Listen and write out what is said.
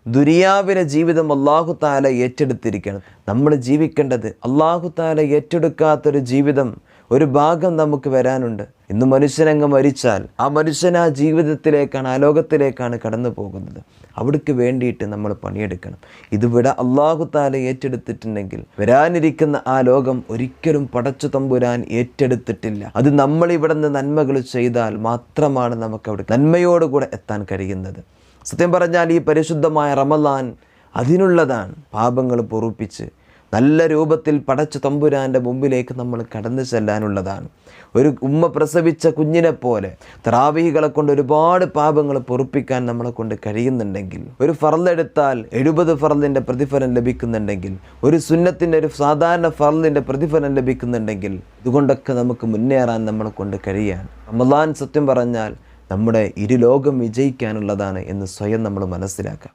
ദുനിയാവിലെ ജീവിതം അല്ലാഹു തആല ഏറ്റെടുത്തിരിക്കണം. നമ്മൾ ജീവിക്കേണ്ടത് അല്ലാഹു തആല ഏറ്റെടുക്കാത്തൊരു ജീവിതം ഒരു ഭാഗം നമുക്ക് വരാനുണ്ട്. ഇന്ന് മനുഷ്യനങ്ങ് മരിച്ചാൽ ആ മനുഷ്യൻ ആ ജീവിതത്തിലേക്കാണ്, ആ ലോകത്തിലേക്കാണ് കടന്നു പോകുന്നത്. അവിടേക്ക് വേണ്ടിയിട്ട് നമ്മൾ പണിയെടുക്കണം. ഇതിവിടെ അല്ലാഹു തആല ഏറ്റെടുത്തിട്ടുണ്ടെങ്കിൽ വരാനിരിക്കുന്ന ആ ലോകം ഒരിക്കലും പടച്ചു തമ്പുരാൻ ഏറ്റെടുത്തിട്ടില്ല. അത് നമ്മൾ ഇവിടെ നിന്ന് നന്മകൾ ചെയ്താൽ മാത്രമാണ് നമുക്ക് അവിടെ നന്മയോടുകൂടെ എത്താൻ കഴിയുന്നത്. സത്യം പറഞ്ഞാൽ ഈ പരിശുദ്ധമായ റമളാൻ അതിനുള്ളതാണ്. പാപങ്ങൾ പൊറുപ്പിച്ച് നല്ല രൂപത്തിൽ പടച്ച തമ്പുരാൻ്റെ മുമ്പിലേക്ക് നമ്മൾ കടന്നു ചെല്ലാനുള്ളതാണ്. ഒരു ഉമ്മ പ്രസവിച്ച കുഞ്ഞിനെ പോലെ തറാവീഹുകളെ കൊണ്ട് ഒരുപാട് പാപങ്ങൾ പൊറുപ്പിക്കാൻ നമ്മളെ കൊണ്ട് കഴിയുന്നുണ്ടെങ്കിൽ, ഒരു ഫർളെടുത്താൽ 70 ഫർളിൻ്റെ പ്രതിഫലം ലഭിക്കുന്നുണ്ടെങ്കിൽ, ഒരു സുന്നത്തിൻ്റെ ഒരു സാധാരണ ഫർളിൻ്റെ പ്രതിഫലം ലഭിക്കുന്നുണ്ടെങ്കിൽ, ഇതുകൊണ്ടൊക്കെ നമുക്ക് മുന്നേറാൻ നമ്മളെ കൊണ്ട് കഴിയാൻ റമളാൻ സത്യം പറഞ്ഞാൽ നമ്മുടെ ഇരുലോകം വിജയിക്കാനുള്ളതാണ് എന്ന് സ്വയം നമ്മൾ മനസ്സിലാക്കാം.